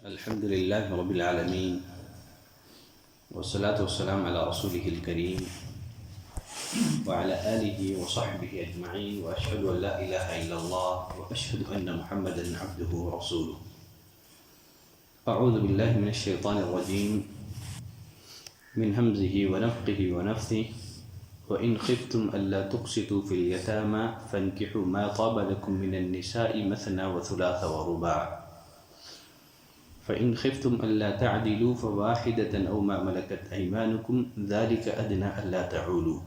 الحمد لله رب العالمين والصلاة والسلام على رسوله الكريم وعلى آله وصحبه أجمعين وأشهد أن لا إله إلا الله وأشهد أن محمدا عبده ورسوله. أعوذ بالله من الشيطان الرجيم من همزه ونفخه ونفثه وإن خفتم ألا تقسطوا في اليتامى فانكحوا ما طاب لكم من النساء مثنى وثلاث ورباع فإن خفتم ألا تعدلوا فواحدة أو ما ملكت أيمانكم ذلك أدنى ألا تعولوا.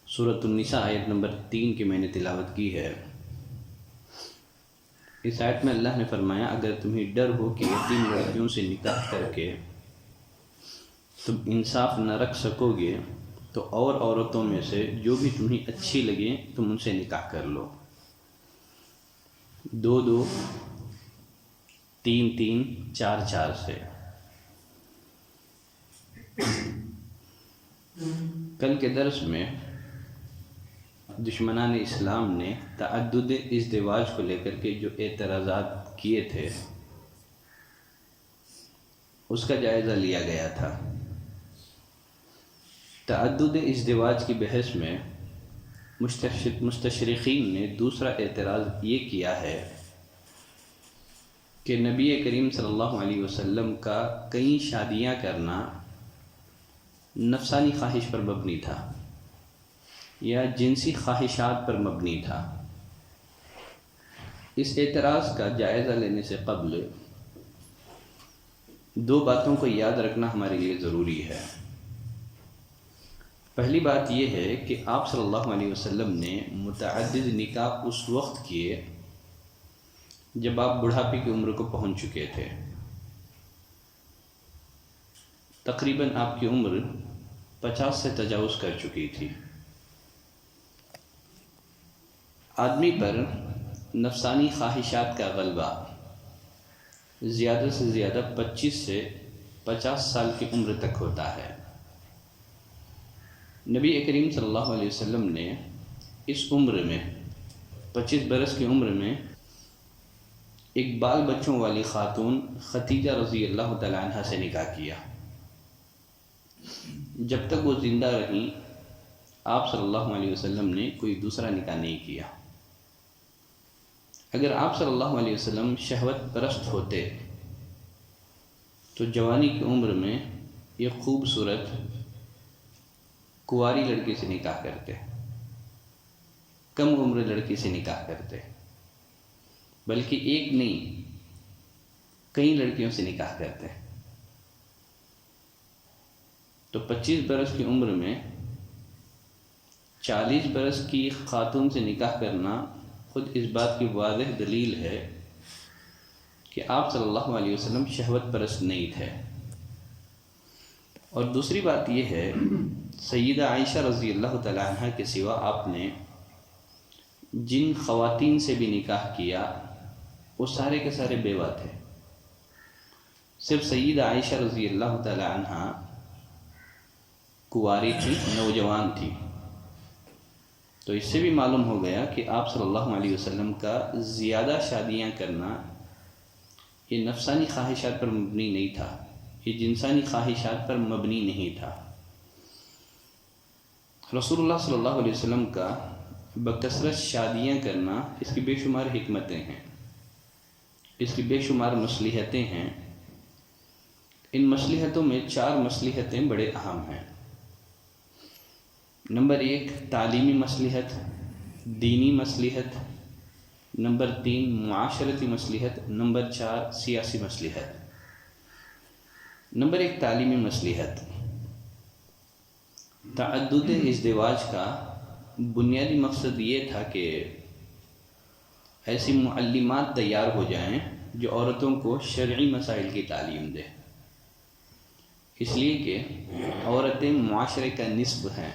سورۃ النساء آیت نمبر 3 کی میں نے تلاوت کی ہے. اس آیت میں اللہ نے فرمایا اگر تمہیں ڈر ہو کہ یتیم لڑکیوں سے نکاح کر کے تم انصاف نہ رکھ سکو گے تو اور عورتوں میں سے جو بھی تمہیں اچھی لگیں تم ان سے نکاح کر لو. 2-2 3-3 4-4 سے. کل کے درس میں دشمنان اسلام نے تعدد ازدواج کو لے کر کے جو اعتراضات کیے تھے اس کا جائزہ لیا گیا تھا. تعدد ازدواج کی بحث میں مستشرقین نے دوسرا اعتراض یہ کیا ہے کہ نبی کریم صلی اللہ علیہ وسلم کا کئی شادیاں کرنا نفسانی خواہش پر مبنی تھا یا جنسی خواہشات پر مبنی تھا. اس اعتراض کا جائزہ لینے سے قبل 2 باتوں کو یاد رکھنا ہمارے لیے ضروری ہے. پہلی بات یہ ہے کہ آپ صلی اللہ علیہ وسلم نے متعدد نکاح اس وقت کیے جب آپ بڑھاپے کی عمر کو پہنچ چکے تھے. تقریباً آپ کی عمر 50 سے تجاوز کر چکی تھی. آدمی پر نفسانی خواہشات کا غلبہ زیادہ سے زیادہ 25 سے 50 سال کی عمر تک ہوتا ہے. نبی کریم صلی اللہ علیہ وسلم نے اس عمر میں 25 برس کی عمر میں ایک بال بچوں والی خاتون ختیجہ رضی اللہ تعالی عنہ سے نکاح کیا. جب تک وہ زندہ رہیں آپ صلی اللہ علیہ وسلم نے کوئی دوسرا نکاح نہیں کیا. اگر آپ صلی اللہ علیہ وسلم شہوت پرست ہوتے تو جوانی کی عمر میں ایک خوبصورت کنواری لڑکی سے نکاح کرتے, کم عمر لڑکی سے نکاح کرتے, بلکہ ایک نہیں کئی لڑکیوں سے نکاح کرتے. تو 25 برس کی عمر میں 40 برس کی خاتون سے نکاح کرنا خود اس بات کی واضح دلیل ہے کہ آپ صلی اللہ علیہ وسلم شہوت پرست نہیں تھے. اور دوسری بات یہ ہے سیدہ عائشہ رضی اللہ تعالی عنہ کے سوا آپ نے جن خواتین سے بھی نکاح کیا وہ سارے کے سارے بیوہ تھے. صرف سیدہ عائشہ رضی اللہ تعالی عنہ کنواری تھی, نوجوان تھی. تو اس سے بھی معلوم ہو گیا کہ آپ صلی اللہ علیہ وسلم کا زیادہ شادیاں کرنا یہ نفسانی خواہشات پر مبنی نہیں تھا, یہ جنسانی خواہشات پر مبنی نہیں تھا. رسول اللہ صلی اللہ علیہ وسلم کا بکثرت شادیاں کرنا اس کی بے شمار حکمتیں ہیں, اس کی بے شمار مصلحتیں ہیں. ان مصلحتوں میں 4 مصلحتیں بڑے اہم ہیں. نمبر 1 تعلیمی مصلحت, دینی مصلحت. نمبر 3 معاشرتی مصلحت. نمبر 4 سیاسی مصلحت. نمبر 1 تعلیمی مصلحت. تعدد ازدواج کا بنیادی مقصد یہ تھا کہ ایسی معلمات تیار ہو جائیں جو عورتوں کو شرعی مسائل کی تعلیم دے. اس لیے کہ عورتیں معاشرے کا نصف ہیں.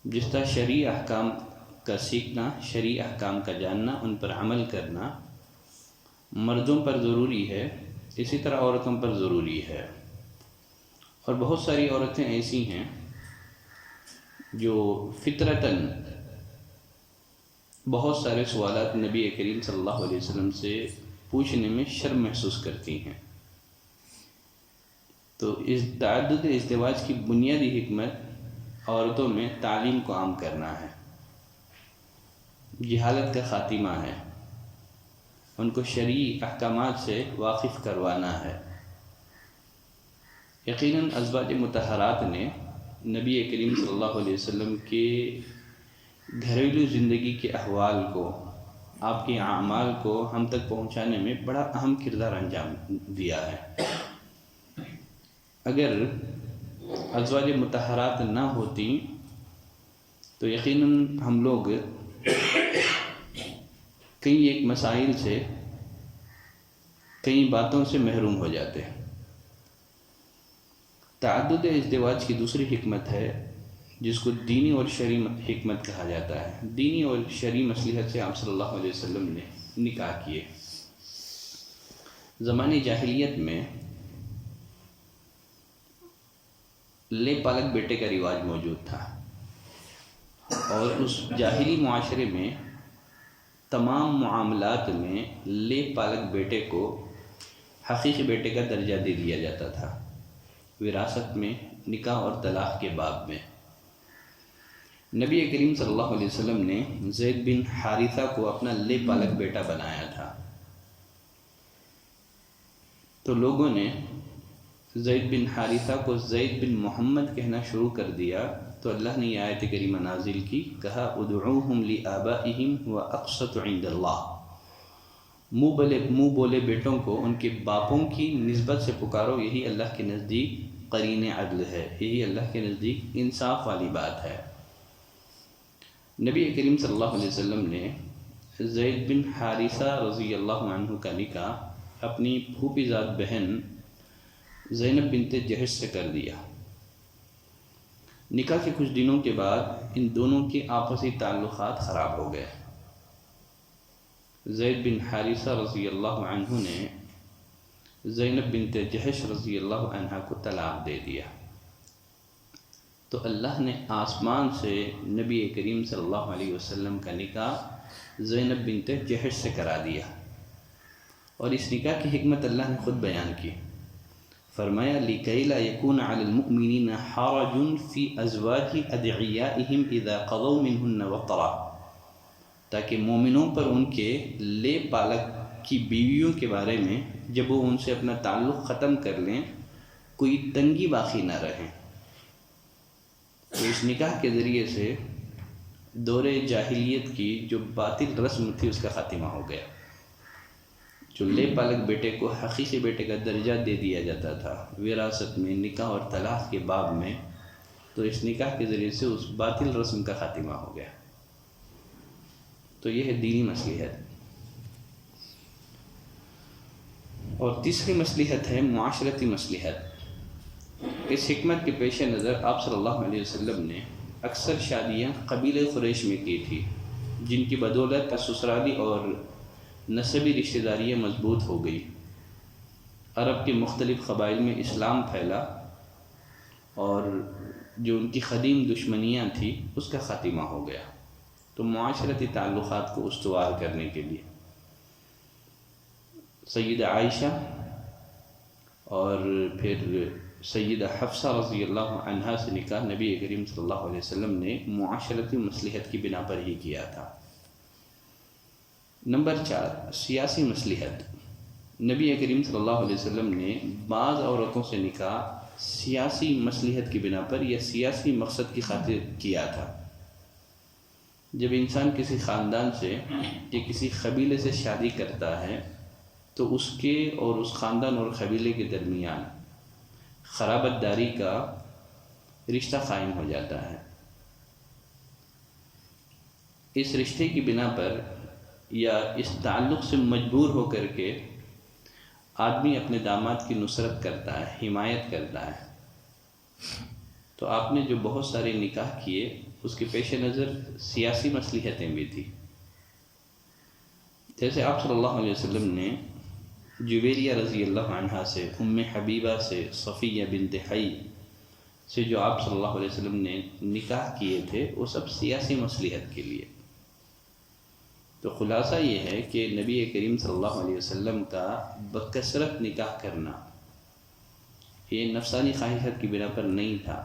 جس طرح شرعی احکام کا سیکھنا, شرعی احکام کا جاننا, ان پر عمل کرنا مردوں پر ضروری ہے, اسی طرح عورتوں پر ضروری ہے. اور بہت ساری عورتیں ایسی ہیں جو فطرتاً بہت سارے سوالات نبی کریم صلی اللہ علیہ وسلم سے پوچھنے میں شرم محسوس کرتی ہیں۔ تو اس تعدد ازدواج کی بنیادی حکمت عورتوں میں تعلیم کو عام کرنا ہے، جہالت کا خاتمہ ہے، ان کو شرعی احکامات سے واقف کروانا ہے۔ یقیناً ازواج مطہرات نے نبی کریم صلی اللہ علیہ وسلم کے گھریلو زندگی کے احوال کو، آپ کے اعمال کو ہم تک پہنچانے میں بڑا اہم کردار انجام دیا ہے۔ اگر ازواج مطہرات نہ ہوتی تو یقیناً ہم لوگ کئی ایک مسائل سے، کئی باتوں سے محروم ہو جاتے ہیں۔ تعدد ازدواج کی دوسری حکمت ہے جس کو دینی اور شرعی حکمت کہا جاتا ہے۔ دینی اور شرعی مصلحت سے آپ صلی اللہ علیہ وسلم نے نکاح کیے۔ زمانے جاہلیت میں لے پالک بیٹے کا رواج موجود تھا، اور اس جاہلی معاشرے میں تمام معاملات میں لے پالک بیٹے کو حقیقی بیٹے کا درجہ دے دیا جاتا تھا، وراثت میں، نکاح اور طلاق کے باب میں۔ نبی کریم صلی اللہ علیہ وسلم نے زید بن حارثہ کو اپنا لے پالک بیٹا بنایا تھا، تو لوگوں نے زید بن حارثہ کو زید بن محمد کہنا شروع کر دیا، تو اللہ نے یہ آیت کریمہ نازل کی، کہا ادعوہم لآبائہم ہوا اقسط عند اللہ، منہ بولے بیٹوں کو ان کے باپوں کی نسبت سے پکارو، یہی اللہ کے نزدیک قرین عدل ہے، یہی اللہ کے نزدیک انصاف والی بات ہے۔ نبی کریم صلی اللہ علیہ وسلم نے زید بن حارثہ رضی اللہ عنہ کا نکاح اپنی پھوپھی زاد بہن زینب بنت جحش سے کر دیا۔ نکاح کے کچھ دنوں کے بعد ان دونوں کے آپسی تعلقات خراب ہو گئے۔ زید بن حارثہ رضی اللہ عنہ نے زینب بنت جحش رضی اللہ عنہ کو طلاق دے دیا، تو اللہ نے آسمان سے نبی کریم صلی اللہ علیہ وسلم کا نکاح زینب بنت جحش سے کرا دیا، اور اس نکاح کی حکمت اللہ نے خود بیان کی، فرمایا لِكَيْ لَا يَكُونَ عَلَى الْمُؤْمِنِينَ حَرَجٌ فِي أَزْوَاجِ أَدْعِيَائِهِمْ إِذَا قَضَوْا مِنْهُنَّ وَطَرًا، تاکہ مومنوں پر ان کے لے پالک کی بیویوں کے بارے میں جب وہ ان سے اپنا تعلق ختم کر لیں کوئی تنگی باقی نہ رہے۔ تو اس نکاح کے ذریعے سے دور جاہلیت کی جو باطل رسم تھی اس کا خاتمہ ہو گیا۔ جو لے پالک بیٹے کو حقیقی بیٹے کا درجہ دے دیا جاتا تھا وراثت میں، نکاح اور طلاق کے باب میں، تو اس نکاح کے ذریعے سے اس باطل رسم کا خاتمہ ہو گیا۔ تو یہ ہے دینی مصلحت۔ اور تیسری مصلحت ہے معاشرتی مصلحت۔ اس حکمت کے پیش نظر آپ صلی اللہ علیہ وسلم نے اکثر شادیاں قبیلہ قریش میں کی تھی، جن کی بدولت سسرالی اور نسبی رشتہ داریاں مضبوط ہو گئی۔ عرب کے مختلف قبائل میں اسلام پھیلا، اور جو ان کی قدیم دشمنیاں تھیں اس کا خاتمہ ہو گیا۔ تو معاشرتی تعلقات کو استوار کرنے کے لیے سیدہ عائشہ اور پھر سیدہ حفصہ رضی اللہ عنہا سے نکاح نبی کریم صلی اللہ علیہ وسلم نے معاشرتی مصلحت کی بنا پر ہی کیا تھا۔ نمبر 4، سیاسی مصلحت۔ نبی کریم صلی اللہ علیہ وسلم نے بعض عورتوں سے نکاح سیاسی مصلحت کی بنا پر یا سیاسی مقصد کی خاطر کیا تھا۔ جب انسان کسی خاندان سے یا کسی قبیلے سے شادی کرتا ہے تو اس کے اور اس خاندان اور قبیلے کے درمیان قرابت داری کا رشتہ قائم ہو جاتا ہے۔ اس رشتے کی بنا پر یا اس تعلق سے مجبور ہو کر کے آدمی اپنے داماد کی نصرت کرتا ہے، حمایت کرتا ہے۔ تو آپ نے جو بہت سارے نکاح کیے اس کے پیش نظر سیاسی مصلحتیں بھی تھیں۔ جیسے آپ صلی اللہ علیہ وسلم نے جویریہ رضی اللہ عنہا سے، ام حبیبہ سے، صفیہ بنت حی سے جو آپ صلی اللہ علیہ وسلم نے نکاح کیے تھے وہ سب سیاسی مصلحت کے لیے۔ تو خلاصہ یہ ہے کہ نبی کریم صلی اللہ علیہ وسلم کا بکثرت نکاح کرنا یہ نفسانی خواہشات کی بنا پر نہیں تھا،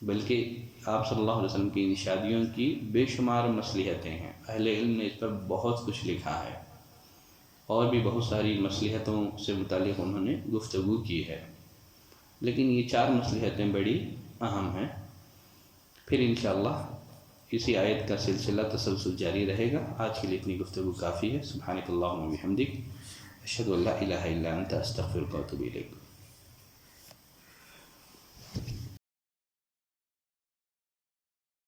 بلکہ آپ صلی اللہ علیہ وسلم کی ان شادیوں کی بے شمار مصلحتیں ہیں۔ اہل علم نے اس پر بہت کچھ لکھا ہے اور بھی بہت ساری مصلحتوں سے متعلق انہوں نے گفتگو کی ہے، لیکن یہ 4 مصلحتیں بڑی اہم ہیں۔ پھر انشاءاللہ اسی آیت کا سلسلہ تسلسل جاری رہے گا۔ آج کے لیے اتنی گفتگو کافی ہے۔ سبحانک اللہم و بحمدک، اشہد ان لا الہ الا انت، استغفرک و اتوب الیک۔